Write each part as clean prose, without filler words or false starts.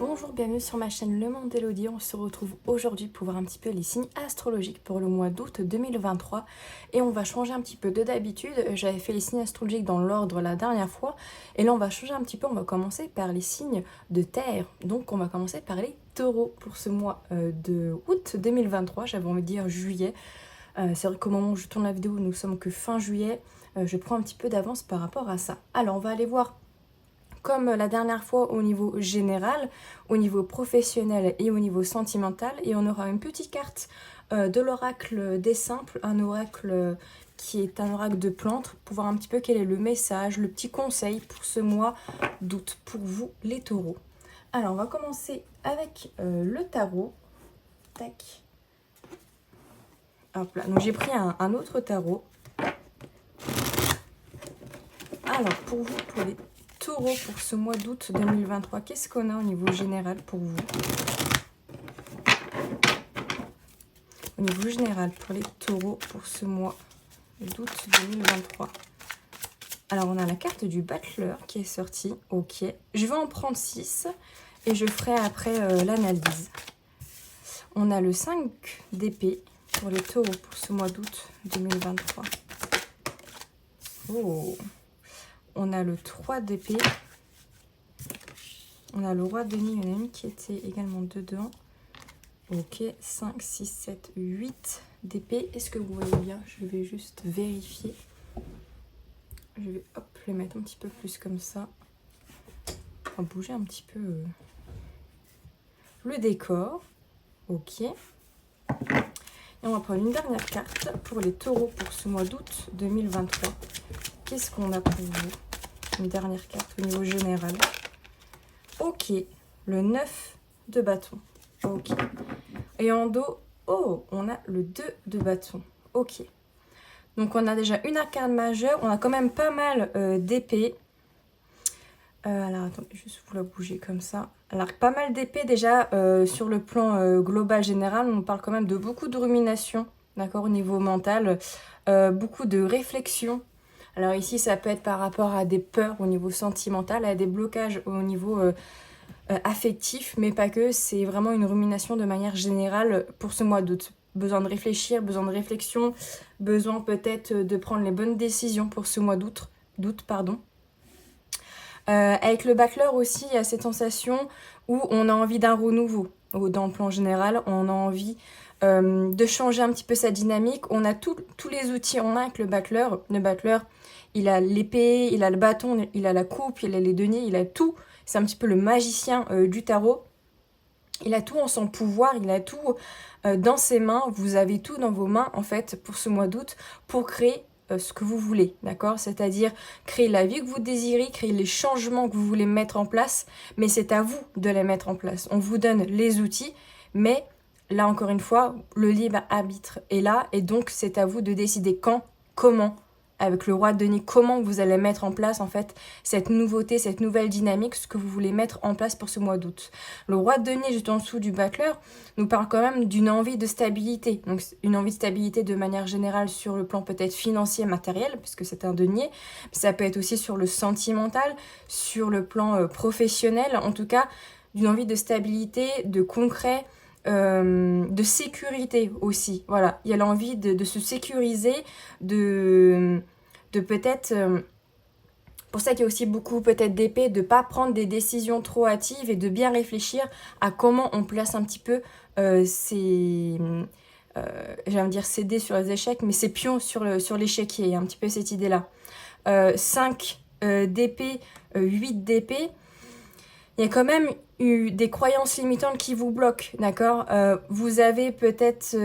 Bonjour, bienvenue sur ma chaîne Le Monde d'Elodie. On se retrouve aujourd'hui pour voir un petit peu les signes astrologiques pour le mois d'août 2023. Et on va changer un petit peu de d'habitude. J'avais fait les signes astrologiques dans l'ordre la dernière fois. Et là, on va changer un petit peu. On va commencer par les signes de terre. Donc, on va commencer par les taureaux pour ce mois de août 2023. J'avais envie de dire juillet. C'est vrai qu'au moment où je tourne la vidéo, nous sommes que fin juillet. Je prends un petit peu d'avance par rapport à ça. Alors, on va aller voir comme la dernière fois au niveau général, au niveau professionnel et au niveau sentimental. Et on aura une petite carte de l'oracle des simples, un oracle qui est un oracle de plantes, pour voir un petit peu quel est le message, le petit conseil pour ce mois d'août pour vous les taureaux. Alors on va commencer avec le tarot. Tac. Hop là. Donc j'ai pris un autre tarot. Alors pour vous, pour les taureaux pour ce mois d'août 2023, qu'est-ce qu'on a au niveau général pour vous? Au niveau général pour les taureaux pour ce mois d'août 2023. Alors on a la carte du battleur qui est sortie. Ok, je vais en prendre 6 et je ferai après l'analyse. On a le 5 d'épée pour les taureaux pour ce mois d'août 2023. Oh, on a le 3 d'épée. On a le roi de denier, il y en a une qui était également dedans. Ok, 5, 6, 7, 8 d'épée. Est-ce que vous voyez bien? Je vais juste vérifier. Je vais hop, les mettre un petit peu plus comme ça. On va bouger un petit peu le décor. Ok. Et on va prendre une dernière carte pour les taureaux pour ce mois d'août 2023. Qu'est-ce qu'on a pour vous? Une dernière carte au niveau général. Ok, le 9 de bâton. Ok. Et en dos, oh, on a le 2 de bâton. Ok. Donc on a déjà une arcane majeure. On a quand même pas mal d'épées. Alors attendez, juste vous la bouger comme ça. Alors pas mal d'épées déjà sur le plan global général. On parle quand même de beaucoup de rumination, d'accord, au niveau mental. Beaucoup de réflexion. Alors ici, ça peut être par rapport à des peurs au niveau sentimental, à des blocages au niveau affectif, mais pas que. C'est vraiment une rumination de manière générale pour ce mois d'août. Besoin de réfléchir, besoin de réflexion, besoin peut-être de prendre les bonnes décisions pour ce mois d'août, pardon. Avec le battleur aussi, il y a cette sensation où on a envie d'un renouveau. Dans le plan général, on a envie de changer un petit peu sa dynamique. On a tous les outils en main avec le battleur. Le battleur, il a l'épée, il a le bâton, il a la coupe, il a les deniers, il a tout. C'est un petit peu le magicien du tarot. Il a tout en son pouvoir, il a tout dans ses mains. Vous avez tout dans vos mains, en fait, pour ce mois d'août, pour créer ce que vous voulez, d'accord? C'est-à-dire créer la vie que vous désirez, créer les changements que vous voulez mettre en place, mais c'est à vous de les mettre en place. On vous donne les outils, mais là, encore une fois, le libre arbitre est là, et donc c'est à vous de décider quand, comment, avec le roi de denier, comment vous allez mettre en place en fait cette nouveauté, cette nouvelle dynamique, ce que vous voulez mettre en place pour ce mois d'août. Le roi de denier juste en dessous du battleur nous parle quand même d'une envie de stabilité, donc une envie de stabilité de manière générale sur le plan peut-être financier, matériel, puisque c'est un denier, ça peut être aussi sur le sentimental, sur le plan professionnel, en tout cas d'une envie de stabilité, de concret, de sécurité aussi. Voilà, il y a l'envie de se sécuriser, de peut-être... pour ça qu'il y a aussi beaucoup peut-être d'épée, de ne pas prendre des décisions trop hâtives et de bien réfléchir à comment on place un petit peu ces... j'allais dire céder sur les échecs, mais ces pions sur l'échiquier. Il y a un petit peu cette idée-là. 5 d'épée, 8 d'épée. Il y a quand même eu des croyances limitantes qui vous bloquent, d'accord? Vous avez peut-être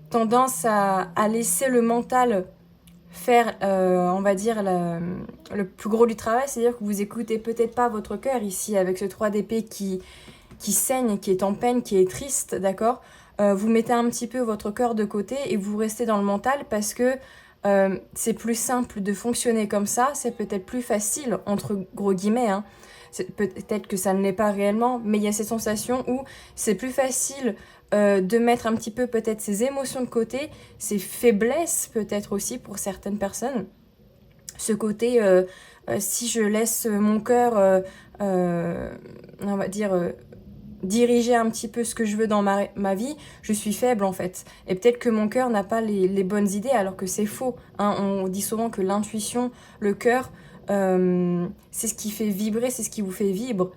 tendance à laisser le mental faire, on va dire, le plus gros du travail, c'est-à-dire que vous écoutez peut-être pas votre cœur ici avec ce 3 d'épée qui saigne, qui est en peine, qui est triste, d'accord? Vous mettez un petit peu votre cœur de côté et vous restez dans le mental parce que c'est plus simple de fonctionner comme ça, c'est peut-être plus facile, entre gros guillemets, hein. Peut-être que ça ne l'est pas réellement, mais il y a cette sensation où c'est plus facile de mettre un petit peu peut-être ses émotions de côté, ses faiblesses peut-être aussi pour certaines personnes, ce côté, si je laisse mon cœur, on va dire, diriger un petit peu ce que je veux dans ma vie, je suis faible en fait. Et peut-être que mon cœur n'a pas les bonnes idées alors que c'est faux. Hein. On dit souvent que l'intuition, le cœur, c'est ce qui fait vibrer, c'est ce qui vous fait vivre,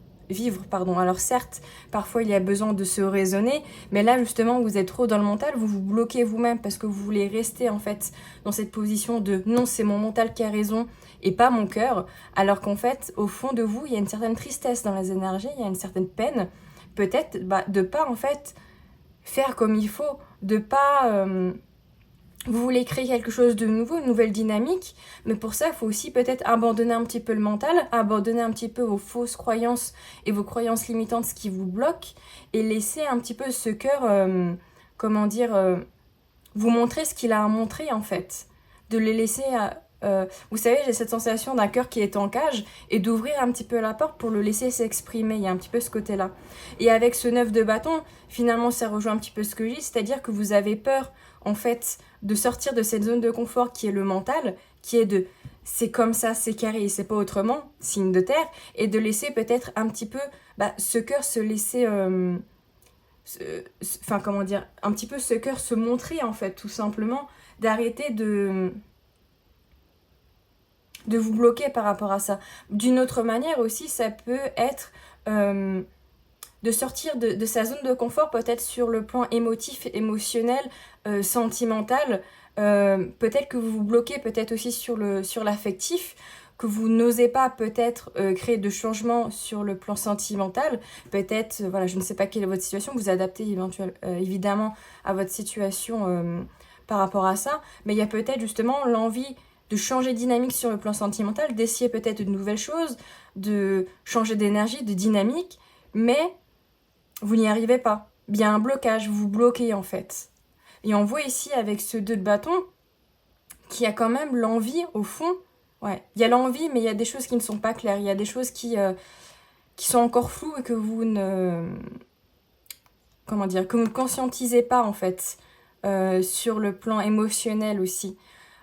pardon. Alors certes, parfois il y a besoin de se raisonner, mais là justement vous êtes trop dans le mental, vous vous bloquez vous-même parce que vous voulez rester en fait dans cette position de non, c'est mon mental qui a raison et pas mon cœur, alors qu'en fait au fond de vous il y a une certaine tristesse dans les énergies, il y a une certaine peine, peut-être de pas en fait faire comme il faut, de pas vous voulez créer quelque chose de nouveau, une nouvelle dynamique, mais pour ça, il faut aussi peut-être abandonner un petit peu le mental, abandonner un petit peu vos fausses croyances et vos croyances limitantes, ce qui vous bloque, et laisser un petit peu ce cœur, comment dire, vous montrer ce qu'il a à montrer en fait. De les laisser, vous savez, j'ai cette sensation d'un cœur qui est en cage, et d'ouvrir un petit peu la porte pour le laisser s'exprimer, il y a un petit peu ce côté-là. Et avec ce 9 de bâton, finalement, ça rejoint un petit peu ce que je dis, c'est-à-dire que vous avez peur, en fait, de sortir de cette zone de confort qui est le mental, qui est de c'est comme ça, c'est carré et c'est pas autrement, signe de terre, et de laisser peut-être un petit peu ce cœur se laisser, enfin comment dire, un petit peu ce cœur se montrer en fait, tout simplement, d'arrêter de vous bloquer par rapport à ça. D'une autre manière aussi, ça peut être de sortir de sa zone de confort, peut-être sur le plan émotif, émotionnel, sentimental. Peut-être que vous vous bloquez peut-être aussi sur l'affectif, que vous n'osez pas peut-être créer de changements sur le plan sentimental. Peut-être, voilà, je ne sais pas quelle est votre situation, vous adaptez évidemment à votre situation par rapport à ça, mais il y a peut-être justement l'envie de changer de dynamique sur le plan sentimental, d'essayer peut-être de nouvelles choses, de changer d'énergie, de dynamique, mais vous n'y arrivez pas. Il y a un blocage, vous vous bloquez en fait. Et on voit ici avec ce 2 de bâton qu'il y a quand même l'envie au fond. Ouais, il y a l'envie, mais il y a des choses qui ne sont pas claires. Il y a des choses qui sont encore floues et que vous ne... Comment dire, que vous ne conscientisez pas en fait. Sur le plan émotionnel aussi.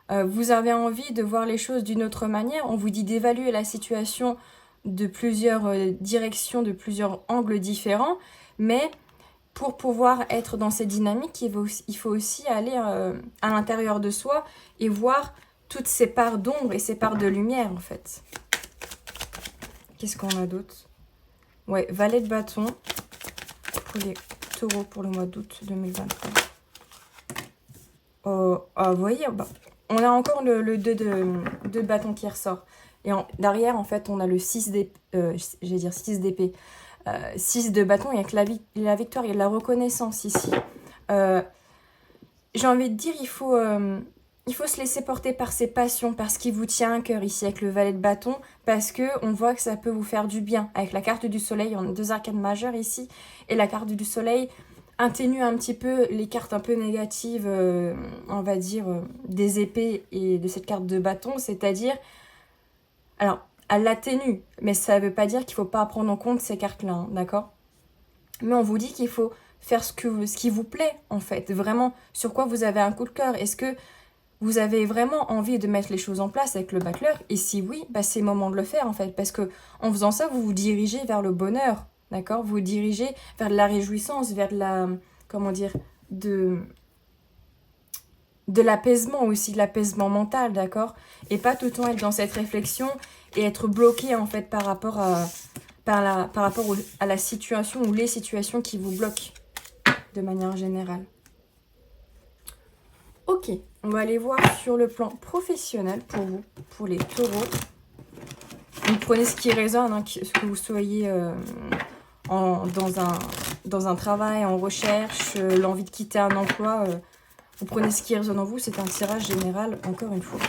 Vous avez envie de voir les choses d'une autre manière. On vous dit d'évaluer la situation de plusieurs directions, de plusieurs angles différents. Mais pour pouvoir être dans cette dynamique, il faut aussi aller à l'intérieur de soi et voir toutes ces parts d'ombre et ces parts de lumière, en fait. Qu'est-ce qu'on a d'autre? Ouais, valet de bâton pour les taureaux pour le mois d'août 2023. Vous voyez, on a encore le 2 de bâton qui ressort. Et derrière, en fait, on a le 6 d'épée. J'allais dire 6 d'épée. 6 de bâton, il y a que la victoire, il y a de la reconnaissance ici. J'ai envie de dire, il faut se laisser porter par ses passions, par ce qui vous tient à cœur ici avec le valet de bâton, parce qu'on voit que ça peut vous faire du bien. Avec la carte du soleil, on a 2 arcanes majeures ici, et la carte du soleil atténue un petit peu les cartes un peu négatives, on va dire, des épées et de cette carte de bâton, c'est-à-dire, alors, elle l'atténue, mais ça ne veut pas dire qu'il ne faut pas prendre en compte ces cartes-là, hein, d'accord? Mais on vous dit qu'il faut faire ce qui vous plaît, en fait, vraiment, sur quoi vous avez un coup de cœur. Est-ce que vous avez vraiment envie de mettre les choses en place avec le backleur? Et si oui, c'est le moment de le faire, en fait, parce que en faisant ça, vous vous dirigez vers le bonheur, d'accord? Vous vous dirigez vers de la réjouissance, vers de la, comment dire, de l'apaisement aussi, de l'apaisement mental, d'accord? Et pas tout le temps être dans cette réflexion et être bloqué, en fait, par rapport à la situation ou les situations qui vous bloquent de manière générale. Ok, on va aller voir sur le plan professionnel pour vous, pour les taureaux. Vous prenez ce qui résonne, hein, que vous soyez dans un travail, en recherche, l'envie de quitter un emploi. Vous prenez ce qui résonne en vous, c'est un tirage général, encore une fois.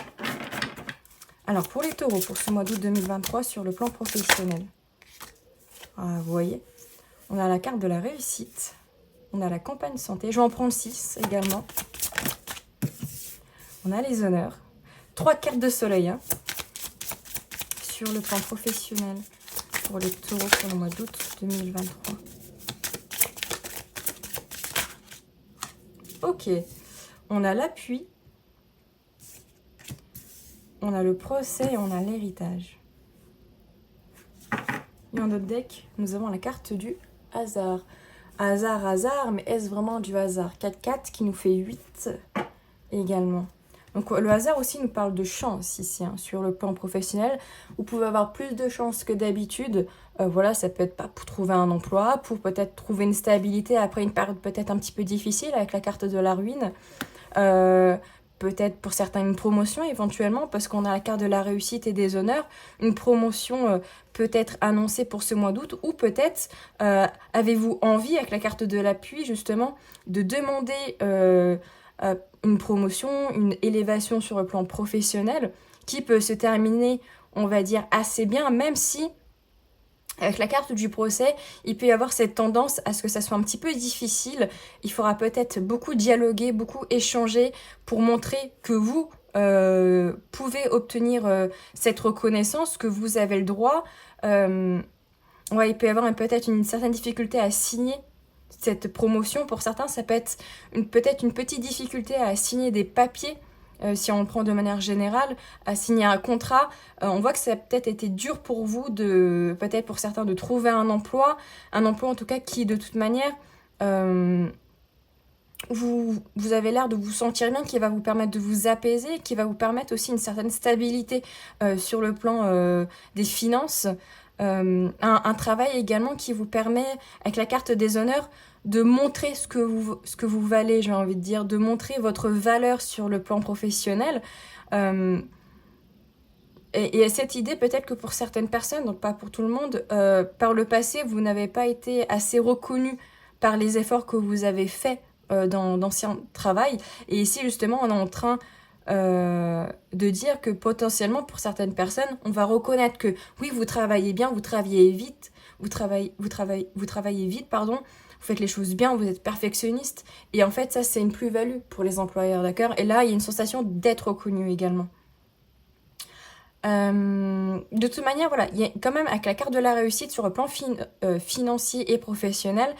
Alors, pour les taureaux, pour ce mois d'août 2023, sur le plan professionnel. Vous voyez, on a la carte de la réussite. On a la campagne santé. Je vais en prendre 6 également. On a les honneurs. 3 cartes de soleil. Hein, sur le plan professionnel. Pour les taureaux pour le mois d'août 2023. Ok. On a l'appui. on a le procès et on a l'héritage. Et dans notre deck, nous avons la carte du hasard. Hasard, mais est-ce vraiment du hasard? 4-4 qui nous fait 8 également. Donc le hasard aussi nous parle de chance ici, hein, sur le plan professionnel. Vous pouvez avoir plus de chance que d'habitude. Voilà, ça peut être pas pour trouver un emploi, pour peut-être trouver une stabilité après une période peut-être un petit peu difficile avec la carte de la ruine. Peut-être pour certains une promotion éventuellement, parce qu'on a la carte de la réussite et des honneurs. Une promotion peut être annoncée pour ce mois d'août, ou peut-être avez-vous envie, avec la carte de l'appui justement, de demander une promotion, une élévation sur le plan professionnel, qui peut se terminer, on va dire, assez bien, même si avec la carte du procès, il peut y avoir cette tendance à ce que ça soit un petit peu difficile. Il faudra peut-être beaucoup dialoguer, beaucoup échanger pour montrer que vous pouvez obtenir cette reconnaissance, que vous avez le droit. Ouais, il peut y avoir peut-être une certaine difficulté à signer cette promotion. Pour certains, ça peut être peut-être une petite difficulté à signer des papiers. Si on le prend de manière générale, à signer un contrat, on voit que ça a peut-être été dur pour vous, peut-être pour certains, de trouver un emploi en tout cas qui, de toute manière, vous avez l'air de vous sentir bien, qui va vous permettre de vous apaiser, qui va vous permettre aussi une certaine stabilité sur le plan des finances. Un travail également qui vous permet, avec la carte des honneurs, de montrer ce que vous valez, j'ai envie de dire, de montrer votre valeur sur le plan professionnel. Et cette idée, peut-être que pour certaines personnes, donc pas pour tout le monde, par le passé, vous n'avez pas été assez reconnu par les efforts que vous avez faits dans d'anciens travails. Et ici, justement, on est en train de dire que potentiellement, pour certaines personnes, on va reconnaître que oui, vous travaillez bien, vous travaillez vite, vous travaillez vite, pardon. Vous faites les choses bien, vous êtes perfectionniste. Et en fait, ça, c'est une plus-value pour les employeurs, d'accord? Et là, il y a une sensation d'être reconnu également. De toute manière, voilà, il y a quand même, avec la carte de la réussite sur le plan financier et professionnel,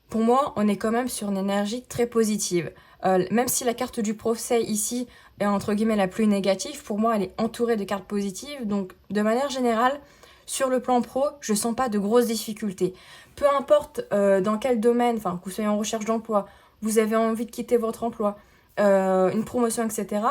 pour moi, on est quand même sur une énergie très positive. Même si la carte du procès ici est entre guillemets la plus négative, pour moi, elle est entourée de cartes positives. Donc, de manière générale, sur le plan pro, je sens pas de grosses difficultés. Peu importe dans quel domaine, enfin, que vous soyez en recherche d'emploi, vous avez envie de quitter votre emploi, une promotion, etc.,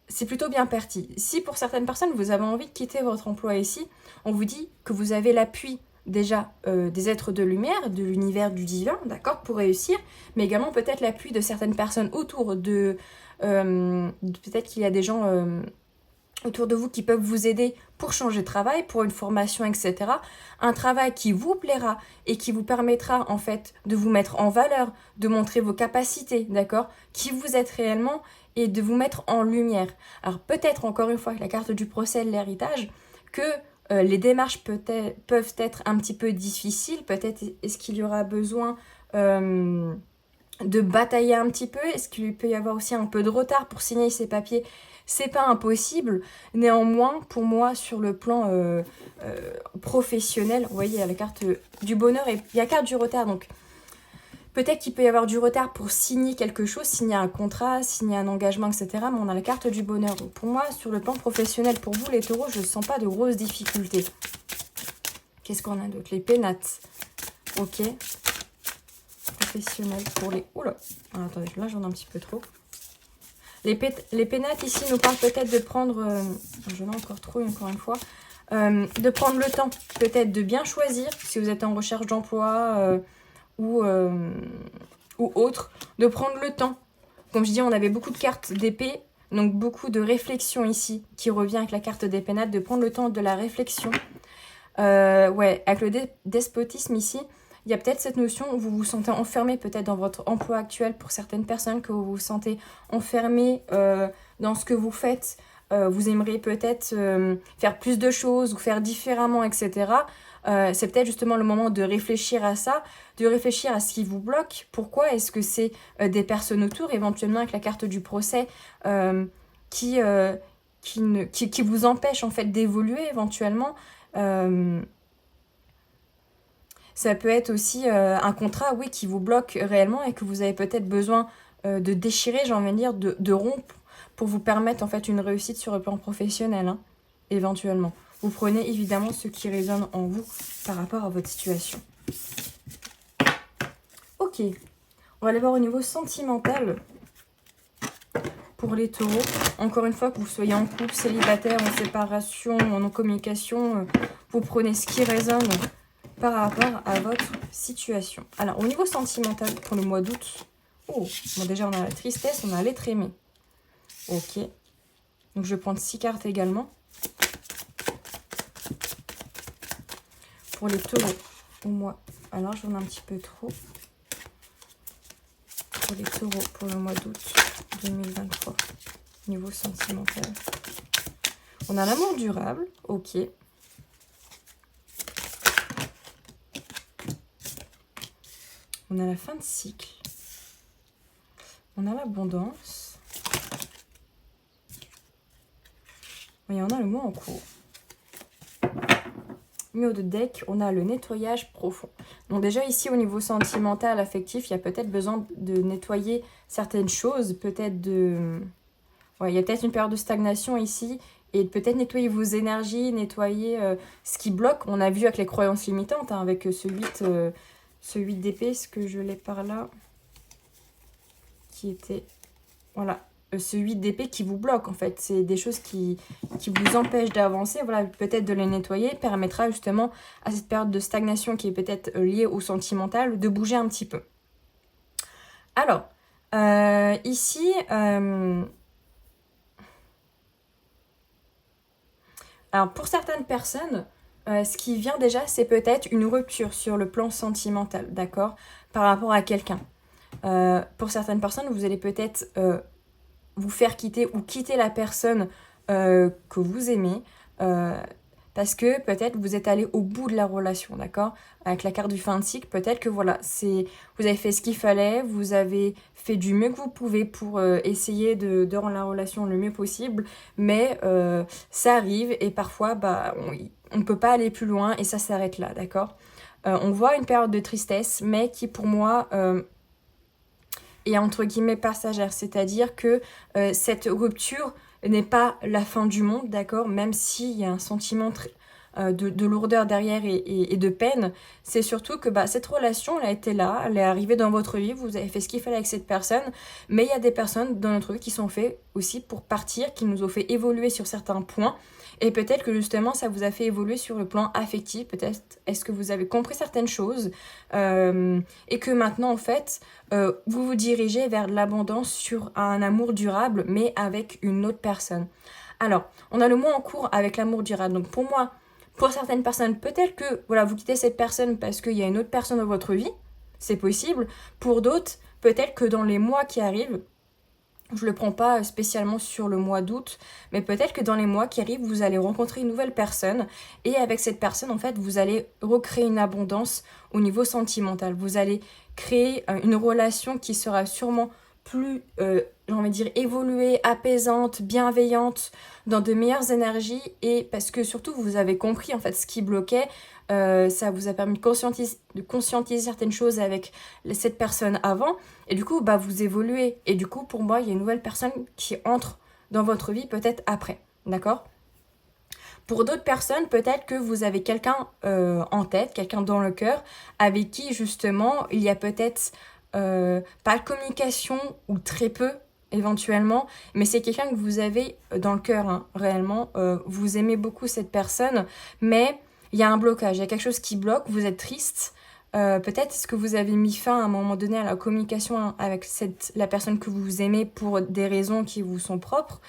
c'est plutôt bien parti. Si pour certaines personnes, vous avez envie de quitter votre emploi ici, on vous dit que vous avez l'appui déjà des êtres de lumière, de l'univers du divin, d'accord, pour réussir, mais également peut-être l'appui de certaines personnes autour peut-être qu'il y a des gens autour de vous qui peuvent vous aider pour changer de travail, pour une formation, etc. Un travail qui vous plaira et qui vous permettra en fait de vous mettre en valeur, de montrer vos capacités, d'accord, qui vous êtes réellement et de vous mettre en lumière. Alors peut-être encore une fois avec la carte du procès de l'héritage que les démarches peuvent être un petit peu difficiles, peut-être est-ce qu'il y aura besoin de batailler un petit peu, est-ce qu'il peut y avoir aussi un peu de retard pour signer ces papiers? C'est pas impossible, néanmoins, pour moi, sur le plan professionnel, vous voyez, il y a la carte du bonheur et il y a la carte du retard, donc peut-être qu'il peut y avoir du retard pour signer quelque chose, signer un contrat, signer un engagement, etc. Mais on a la carte du bonheur. Donc pour moi, sur le plan professionnel, pour vous les taureaux, je ne sens pas de grosses difficultés. Qu'est-ce qu'on a d'autre? Les pénates. Ok. Professionnel pour les... Oula, ah, attendez, là j'en ai un petit peu trop. Les pénates ici nous parlent peut-être de prendre... je l'ai encore trop encore une fois. De prendre le temps peut-être de bien choisir si vous êtes en recherche d'emploi ou autre, de prendre le temps. Comme je dis, on avait beaucoup de cartes d'épée, donc beaucoup de réflexion ici qui revient avec la carte des pénates, de prendre le temps de la réflexion. Ouais, avec le despotisme ici, il y a peut-être cette notion où vous vous sentez enfermé peut-être dans votre emploi actuel pour certaines personnes, que vous vous sentez enfermé dans ce que vous faites. Vous aimeriez peut-être faire plus de choses ou faire différemment, etc. C'est peut-être justement le moment de réfléchir à ça, de réfléchir à ce qui vous bloque. Pourquoi est-ce que c'est des personnes autour, éventuellement avec la carte du procès, qui vous empêchent en fait d'évoluer éventuellement. Ça peut être aussi un contrat, oui, qui vous bloque réellement et que vous avez peut-être besoin de déchirer, j'ai envie de dire, de rompre pour vous permettre en fait une réussite sur le plan professionnel, hein, éventuellement. Vous prenez évidemment ce qui résonne en vous par rapport à votre situation. Ok, on va aller voir au niveau sentimental pour les taureaux. Encore une fois, que vous soyez en couple, célibataire, en séparation, en non-communication, vous prenez ce qui résonne par rapport à votre situation. Alors, au niveau sentimental pour le mois d'août, oh, bon, déjà on a la tristesse, on a l'être aimé. Ok, donc je vais prendre 6 cartes également. Pour les taureaux, au mois, alors j'en ai un petit peu trop. Pour les taureaux, pour le mois d'août 2023, niveau sentimental. On a l'amour durable, ok. On a la fin de cycle. On a l'abondance. Et on a le mois en cours. Numéro de deck, on a le nettoyage profond. Donc déjà ici au niveau sentimental, affectif, il y a peut-être besoin de nettoyer certaines choses, peut-être de... Ouais, il y a peut-être une période de stagnation ici, et peut-être nettoyer vos énergies, nettoyer ce qui bloque. On a vu avec les croyances limitantes, hein, avec ce 8 d'épée, ce que je l'ai par là, qui était... Voilà, ce 8 d'épée qui vous bloque en fait. C'est des choses qui vous empêchent d'avancer. Voilà, peut-être de les nettoyer permettra justement à cette période de stagnation qui est peut-être liée au sentimental de bouger un petit peu. Alors, ici... Alors, pour certaines personnes, ce qui vient déjà, c'est peut-être une rupture sur le plan sentimental, d'accord, par rapport à quelqu'un. Pour certaines personnes, vous allez peut-être vous faire quitter ou quitter la personne que vous aimez parce que peut-être vous êtes allé au bout de la relation, d'accord? Avec la carte du fin de cycle, peut-être que voilà, vous avez fait ce qu'il fallait, vous avez fait du mieux que vous pouvez pour essayer de rendre la relation le mieux possible, mais ça arrive et parfois bah, on ne peut pas aller plus loin et ça s'arrête là, d'accord? On voit une période de tristesse, mais qui pour moi... et entre guillemets passagère, c'est-à-dire que cette rupture n'est pas la fin du monde, d'accord, même s'il y a un sentiment de lourdeur derrière et de peine, c'est surtout que bah, cette relation, elle a été là, elle est arrivée dans votre vie, vous avez fait ce qu'il fallait avec cette personne, mais il y a des personnes dans notre vie qui sont faites aussi pour partir, qui nous ont fait évoluer sur certains points, et peut-être que justement ça vous a fait évoluer sur le plan affectif, peut-être est-ce que vous avez compris certaines choses, et que maintenant en fait vous vous dirigez vers l'abondance sur un amour durable mais avec une autre personne. Alors on a le mois en cours avec l'amour durable, donc pour moi, pour certaines personnes, peut-être que voilà, vous quittez cette personne parce qu'il y a une autre personne dans votre vie, c'est possible. Pour d'autres, peut-être que dans les mois qui arrivent, je ne le prends pas spécialement sur le mois d'août, mais peut-être que dans les mois qui arrivent, vous allez rencontrer une nouvelle personne et avec cette personne, en fait, vous allez recréer une abondance au niveau sentimental. Vous allez créer une relation qui sera sûrement plus, j'ai envie de dire, évoluée, apaisante, bienveillante, dans de meilleures énergies et parce que surtout, vous avez compris en fait ce qui bloquait. Ça vous a permis de conscientiser certaines choses avec cette personne avant et du coup bah, vous évoluez et du coup pour moi il y a une nouvelle personne qui entre dans votre vie peut-être après, d'accord? Pour d'autres personnes, peut-être que vous avez quelqu'un en tête, quelqu'un dans le cœur avec qui justement il y a peut-être pas de communication ou très peu éventuellement, mais c'est quelqu'un que vous avez dans le cœur, hein, réellement, vous aimez beaucoup cette personne, mais il y a un blocage, il y a quelque chose qui bloque, vous êtes triste, peut-être est-ce que vous avez mis fin à un moment donné à la communication avec la personne que vous aimez pour des raisons qui vous sont propres.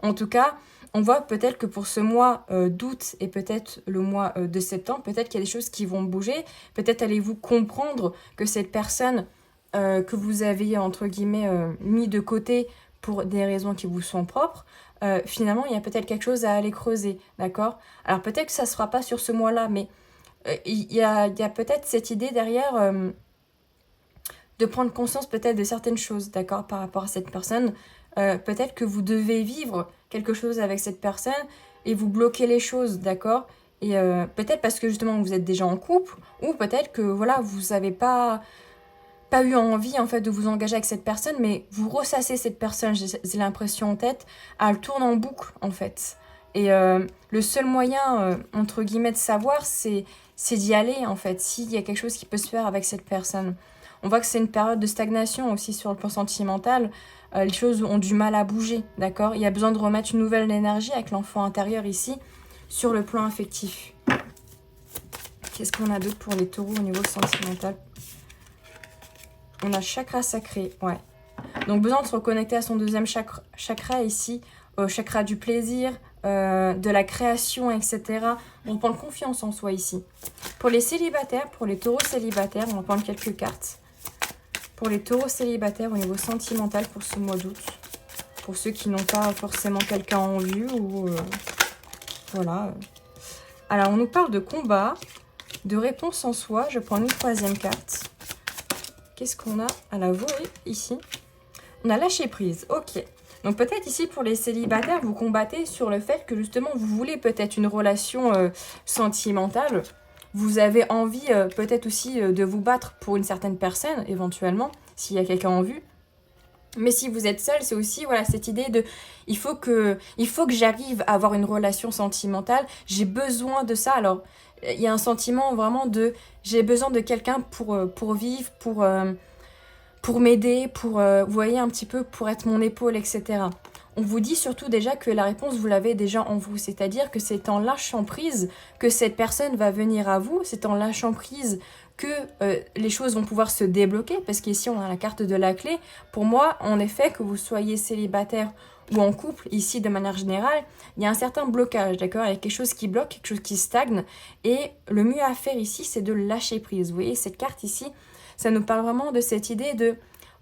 En tout cas, on voit peut-être que pour ce mois d'août et peut-être le mois de septembre, peut-être qu'il y a des choses qui vont bouger, peut-être allez-vous comprendre que cette personne que vous avez entre guillemets mis de côté pour des raisons qui vous sont propres, finalement il y a peut-être quelque chose à aller creuser, d'accord? Alors peut-être que ça ne se fera pas sur ce mois-là, mais il y a peut-être cette idée derrière de prendre conscience peut-être de certaines choses, d'accord, par rapport à cette personne. Peut-être que vous devez vivre quelque chose avec cette personne et vous bloquez les choses, d'accord? Et peut-être parce que justement vous êtes déjà en couple, ou peut-être que voilà, vous savez pas pas eu envie en fait de vous engager avec cette personne, mais vous ressassez cette personne, j'ai l'impression en tête, elle tourne en boucle en fait. Et le seul moyen, entre guillemets, de savoir, c'est d'y aller en fait, s'il y a quelque chose qui peut se faire avec cette personne. On voit que c'est une période de stagnation aussi sur le plan sentimental. Les choses ont du mal à bouger, d'accord? Il y a besoin de remettre une nouvelle énergie avec l'enfant intérieur ici, sur le plan affectif. Qu'est-ce qu'on a d'autre pour les taureaux au niveau sentimental? On a chakra sacré, ouais. Donc besoin de se reconnecter à son deuxième chakra ici, chakra du plaisir, de la création, etc. On va prendre confiance en soi ici. Pour les célibataires, pour les taureaux célibataires, on va prendre quelques cartes. Pour les taureaux célibataires au niveau sentimental pour ce mois d'août. Pour ceux qui n'ont pas forcément quelqu'un en vue ou... voilà. Alors on nous parle de combat, de réponse en soi. Je prends une troisième carte. Qu'est-ce qu'on a à la volée ici? On a lâché prise, ok. Donc peut-être ici pour les célibataires, vous combattez sur le fait que justement vous voulez peut-être une relation sentimentale. Vous avez envie peut-être aussi de vous battre pour une certaine personne, éventuellement, s'il y a quelqu'un en vue. Mais si vous êtes seul, c'est aussi voilà, cette idée de il faut que j'arrive à avoir une relation sentimentale, j'ai besoin de ça. Alors, il y a un sentiment vraiment de j'ai besoin de quelqu'un pour vivre, pour m'aider, vous voyez un petit peu, pour être mon épaule, etc. On vous dit surtout déjà que la réponse, vous l'avez déjà en vous. C'est-à-dire que c'est en lâchant prise que cette personne va venir à vous. C'est en lâchant prise que les choses vont pouvoir se débloquer. Parce qu'ici, on a la carte de la clé. Pour moi, en effet, que vous soyez célibataire ou en couple, ici, de manière générale, il y a un certain blocage, d'accord? Il y a quelque chose qui bloque, quelque chose qui stagne. Et le mieux à faire ici, c'est de lâcher prise. Vous voyez, cette carte ici, ça nous parle vraiment de cette idée de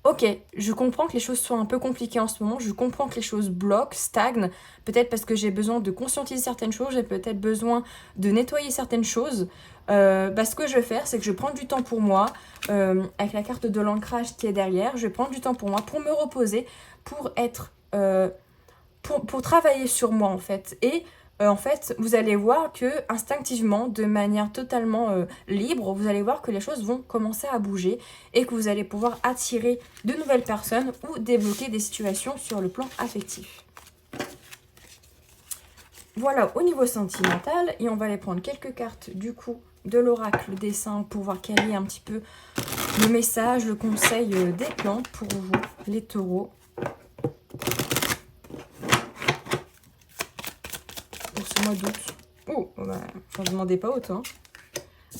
ok, je comprends que les choses sont un peu compliquées en ce moment, je comprends que les choses bloquent, stagnent, peut-être parce que j'ai besoin de conscientiser certaines choses, j'ai peut-être besoin de nettoyer certaines choses. Ce que je vais faire, c'est que je vais prendre du temps pour moi, avec la carte de l'ancrage qui est derrière, je vais prendre du temps pour moi, pour me reposer, pour être... pour travailler sur moi en fait. Et en fait, vous allez voir que instinctivement, de manière totalement libre, vous allez voir que les choses vont commencer à bouger et que vous allez pouvoir attirer de nouvelles personnes ou débloquer des situations sur le plan affectif. Voilà au niveau sentimental, et on va aller prendre quelques cartes du coup de l'oracle dessin pour voir quel est un petit peu le message, le conseil des plans pour vous, les taureaux. Mois d'août. Oh, bah, j'en demandais pas autant.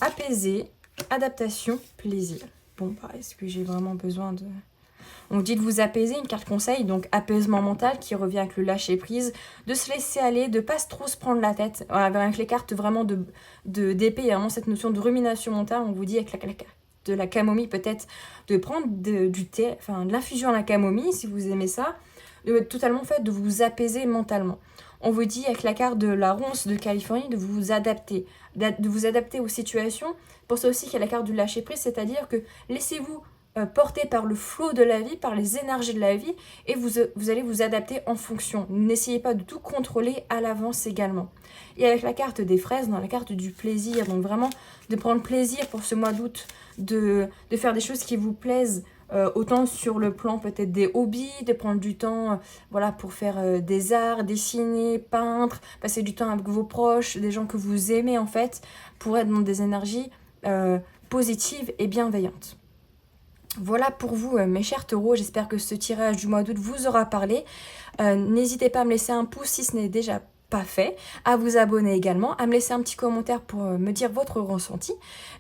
Apaiser, adaptation, plaisir. Bon, bah, est-ce que j'ai vraiment besoin de... On dit de vous apaiser, une carte conseil, donc apaisement mental qui revient avec le lâcher prise, de se laisser aller, de pas trop se prendre la tête. Avec les cartes vraiment d'épée, il y a vraiment cette notion de rumination mentale. On vous dit avec la carte de la camomille peut-être de prendre du thé, enfin de l'infusion à la camomille si vous aimez ça, totalement fait de vous apaiser mentalement. On vous dit avec la carte de la ronce de Californie de vous adapter aux situations. Pour ça aussi qu'il y a la carte du lâcher prise, c'est-à-dire que laissez-vous porter par le flot de la vie, par les énergies de la vie, et vous allez vous adapter en fonction. N'essayez pas de tout contrôler à l'avance également. Et avec la carte des fraises, dans la carte du plaisir, donc vraiment de prendre plaisir pour ce mois d'août, de faire des choses qui vous plaisent, autant sur le plan peut-être des hobbies, de prendre du temps voilà, pour faire des arts, dessiner, peindre, passer du temps avec vos proches, des gens que vous aimez en fait, pour être dans des énergies positives et bienveillantes. Voilà pour vous mes chers taureaux, j'espère que ce tirage du mois d'août vous aura parlé. N'hésitez pas à me laisser un pouce si ce n'est déjà pas fait, à vous abonner également, à me laisser un petit commentaire pour me dire votre ressenti.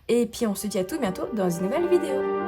Et puis on se dit à tout bientôt dans une nouvelle vidéo.